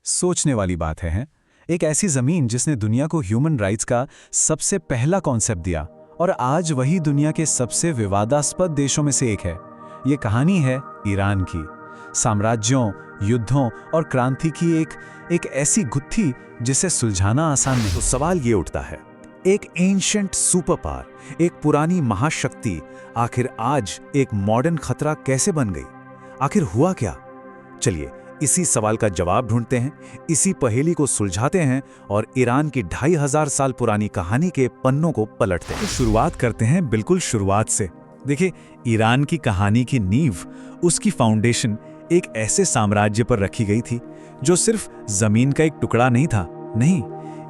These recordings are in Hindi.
सोचने वाली बात है। एक ऐसी जमीन जिसने दुनिया को ह्यूमन राइट्स का सबसे पहला कॉन्सेप्ट दिया और आज वही दुनिया के सबसे विवादास्पद देशों में से एक है। ये कहानी है ईरान की, साम्राज्यों, युद्धों और क्रांति की एक ऐसी गुत्थी जिसे सुलझाना आसान नहीं। तो सवाल ये उठता है, एक एंशिएंट सुपर पावर, एक पुरानी महाशक्ति आखिर आज एक मॉडर्न खतरा कैसे बन गई? आखिर हुआ क्या? चलिए इसी सवाल का जवाब ढूंढते हैं, इसी पहेली को सुलझाते हैं और ईरान की 2500 साल पुरानी कहानी के पन्नों को पलटते हैं। तो शुरुआत करते हैं बिल्कुल शुरुआत से। देखिए, ईरान की कहानी की नींव, उसकी फाउंडेशन एक ऐसे साम्राज्य पर रखी गई थी जो सिर्फ जमीन का एक टुकड़ा नहीं था। नहीं,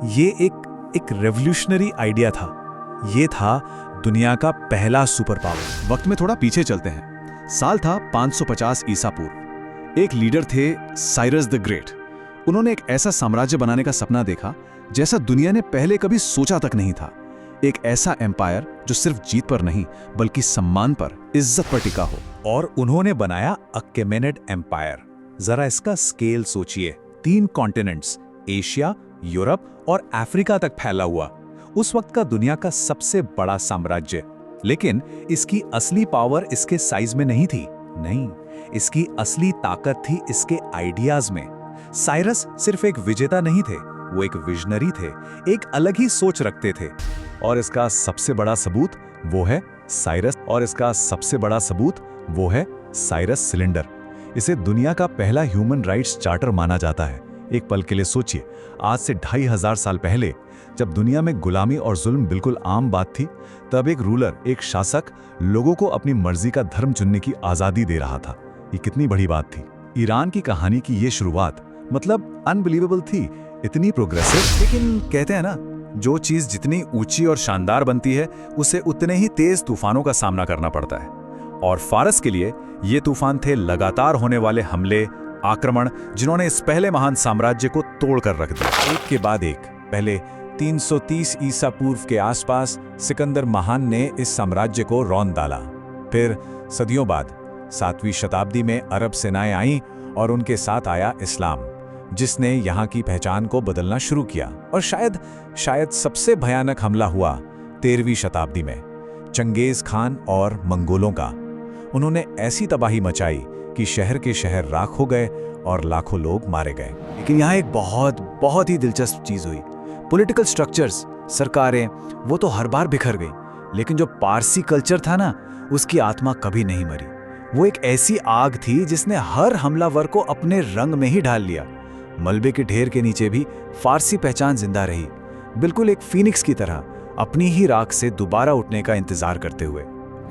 ये एक रेवोल्यूशनरी आइडिया था। ये था दुनिया का पहला सुपर पावर। वक्त में थोड़ा पीछे चलते हैं। साल था 550 ईसा पूर्व। एक लीडर थे साइरस द ग्रेट। उन्होंने एक ऐसा साम्राज्य बनाने का सपना देखा जैसा दुनिया ने पहले कभी सोचा तक नहीं था। एक ऐसा एम्पायर जो सिर्फ जीत पर नहीं बल्कि सम्मान पर, इज्जत पर टिका हो। और उन्होंने बनाया अकेमेनिड एम्पायर। जरा इसका स्केल सोचिए, 3 कॉन्टिनेंट्स, एशिया, यूरोप और अफ्रीका तक फैला हुआ। उस वक्त का दुनिया का सबसे बड़ा साम्राज्य। लेकिन इसकी असली पावर इसके साइज में नहीं थी। नहीं, इसकी असली ताकत थी इसके आइडियाज में। साइरस सिर्फ एक विजेता नहीं थे, वो एक विजनरी थे, एक अलग ही सोच रखते थे। और इसका सबसे बड़ा सबूत वो है साइरस सिलेंडर। इसे दुनिया का पहला ह्यूमन राइट्स चार्टर माना जाता है। एक पल के लिए सोचिए, आज से 2500 साल पहले जब दुनिया में गुलामी और जुल्म बिल्कुल आम बात थी, तब एक रूलर, एक शासक लोगों को अपनी मर्जी का धर्म चुनने की आजादी दे रहा था। ये कितनी बड़ी बात थी। ईरान की कहानी की ये शुरुआत मतलब अनबिलीवेबल थी, इतनी प्रोग्रेसिव। लेकिन कहते हैं ना, जो चीज जितनी ऊंची और शानदार बनती है उसे उतने ही तेज तूफानों का सामना करना पड़ता है। और फारस के लिए ये तूफान थे लगातार होने वाले हमले, आक्रमण, जिन्होंने इस पहले महान साम्राज्य को तोड़कर रख दिया, एक के बाद एक। पहले 330 ईसा पूर्व के आसपास सिकंदर महान ने इस साम्राज्य को रौंद डाला। फिर सदियों बाद 7वीं शताब्दी में अरब सेनाएं आईं और उनके साथ आया इस्लाम, जिसने यहाँ की पहचान को बदलना शुरू किया। और शायद सबसे भयानक हमला हुआ 13वीं शताब्दी में, चंगेज खान और मंगोलों का। उन्होंने ऐसी तबाही मचाई कि शहर के शहर राख हो गए और लाखों लोग मारे गए। लेकिन यहाँ एक बहुत ही दिलचस्प चीज हुई। पॉलिटिकल स्ट्रक्चर्स, सरकारें, वो तो हर बार बिखर गई, लेकिन जो पारसी कल्चर था ना, उसकी आत्मा कभी नहीं मरी। वो एक ऐसी आग थी जिसने हर हमलावर को अपने रंग में ही ढाल लिया। मलबे के ढेर के नीचे भी फारसी पहचान जिंदा रही, बिल्कुल एक फीनिक्स की तरह, अपनी ही राख से दोबारा उठने का इंतजार करते हुए।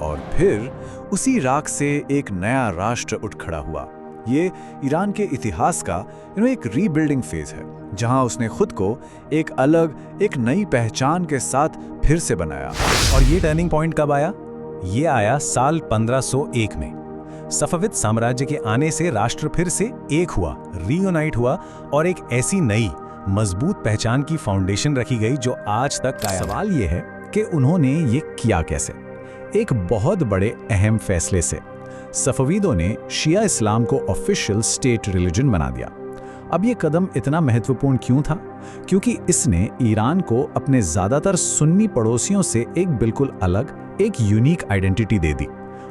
और फिर उसी राख से एक नया राष्ट्र उठ खड़ा हुआ। ये ईरान के इतिहास का एक रीबिल्डिंग फेज है, जहां उसने खुद को एक अलग, एक नई पहचान के साथ फिर से बनाया। और ये टर्निंग पॉइंट कब आया? ये आया साल 1501 में। सफविद साम्राज्य के आने से राष्ट्र फिर से एक हुआ, रीयूनाइट हुआ और एक ऐसी नई मजबूत पहचान की फाउंडेशन रखी गई जो आज तक कायम है। सवाल ये है कि उन्होंने ये किया कैसे? एक बहुत बड़े अहम फैसले से। सफवीदों ने शिया इस्लाम को ऑफिशियल स्टेट रिलीजन बना दिया। अब ये कदम इतना महत्वपूर्ण क्यों था? क्योंकि इसने ईरान को अपने ज्यादातर सुन्नी पड़ोसियों से एक बिल्कुल अलग, एक यूनिक आइडेंटिटी दे दी।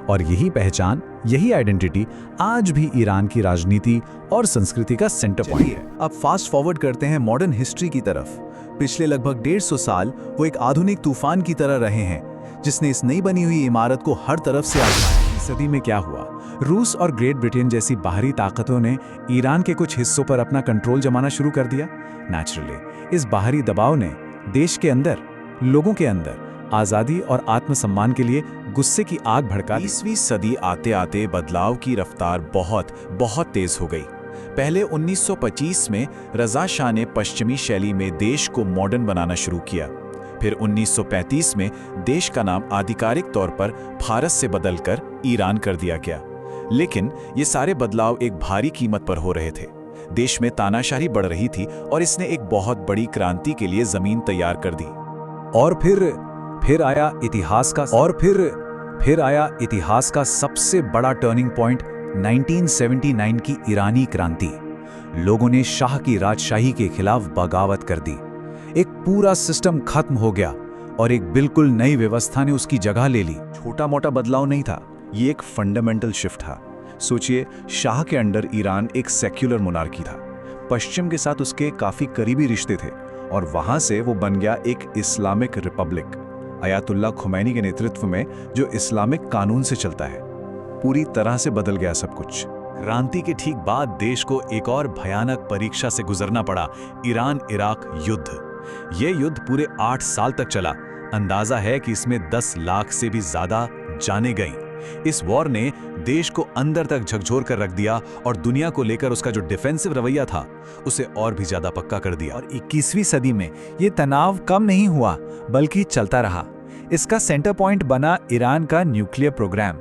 और यही पहचान, यही आइडेंटिटी आज भी ईरान की राजनीति और संस्कृति का सेंटर पॉइंट है। अब फास्ट फॉरवर्ड करते हैं मॉडर्न हिस्ट्री की तरफ। पिछले लगभग 150 साल वो एक आधुनिक तूफान की तरह रहे हैं, जिसने इस नई बनी हुई इमारत को हर तरफ से आजमाया। इस सदी में क्या हुआ? रूस और ग्रेट ब्रिटेन जैसी बाहरी ताकतों ने ईरान के कुछ हिस्सों पर अपना कंट्रोल जमाना शुरू कर दिया। नेचुरली इस बाहरी दबाव ने देश के अंदर, लोगों के अंदर आजादी और आत्मसम्मान के लिए गुस्से की आग भड़का दी। 20वीं सदी आते आते बदलाव की रफ्तार बहुत तेज हो गई। पहले 1925 में रजा शाह ने पश्चिमी शैली में देश को मॉडर्न बनाना शुरू किया। फिर 1935 में देश का नाम आधिकारिक तौर पर फारस से बदलकर ईरान कर दिया गया। लेकिन ये सारे बदलाव एक भारी कीमत पर हो रहे थे। देश में तानाशाही बढ़ रही थी और इसने एक बहुत बड़ी क्रांति के लिए जमीन तैयार कर दी। और फिर आया इतिहास का सबसे बड़ा टर्निंग पॉइंट, 1979 की ईरानी क्रांति। लोगों ने शाह की राजशाही के खिलाफ बगावत कर दी। एक पूरा सिस्टम खत्म हो गया और एक बिल्कुल नई व्यवस्था ने उसकी जगह ले ली। छोटा मोटा बदलाव नहीं था, ये एक फंडामेंटल शिफ्ट था। सोचिए, शाह के अंडर ईरान एक सेक्युलर मोनार्की था, पश्चिम के साथ उसके काफी करीबी रिश्ते थे और वहां से वो बन गया एक इस्लामिक रिपब्लिक, अयातुल्ला खुमैनी के नेतृत्व में, जो इस्लामिक कानून से चलता है। पूरी तरह से बदल गया सब कुछ। क्रांति के ठीक बाद देश को एक और भयानक परीक्षा से गुजरना पड़ा, ईरान इराक युद्ध। यह युद्ध पूरे 8 साल तक चला। अंदाजा है कि इसमें 10 लाख से भी ज्यादा जानें गईं। इस वॉर ने देश को अंदर तक झकझोर कर रख दिया और दुनिया को लेकर उसका जो डिफेंसिव रवैया था उसे और भी ज्यादा पक्का कर दिया। और 21वीं सदी में ये तनाव कम नहीं हुआ बल्कि चलता रहा। इसका सेंटर पॉइंट बना ईरान का न्यूक्लियर प्रोग्राम।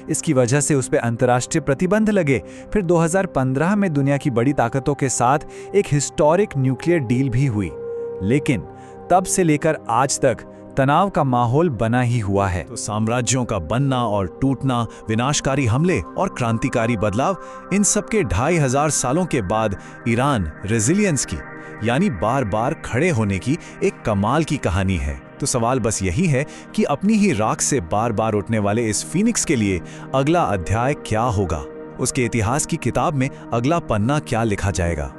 इसकी वजह से उस पर अंतर्राष्ट्रीय प्रतिबंध लगे। फिर 2015 में दुनिया की बड़ी ताकतों के साथ एक हिस्टोरिक न्यूक्लियर डील भी हुई। लेकिन तब से लेकर आज तक तनाव का माहौल बना ही हुआ है। तो साम्राज्यों का बनना और टूटना, विनाशकारी हमले और क्रांतिकारी बदलाव, इन सब के 2500 सालों के बाद ईरान रेजिलियंस की, यानी बार बार खड़े होने की एक कमाल की कहानी है। तो सवाल बस यही है कि अपनी ही राख से बार बार उठने वाले इस फीनिक्स के लिए अगला अध्याय क्या होगा? उसके इतिहास की किताब में अगला पन्ना क्या लिखा जाएगा?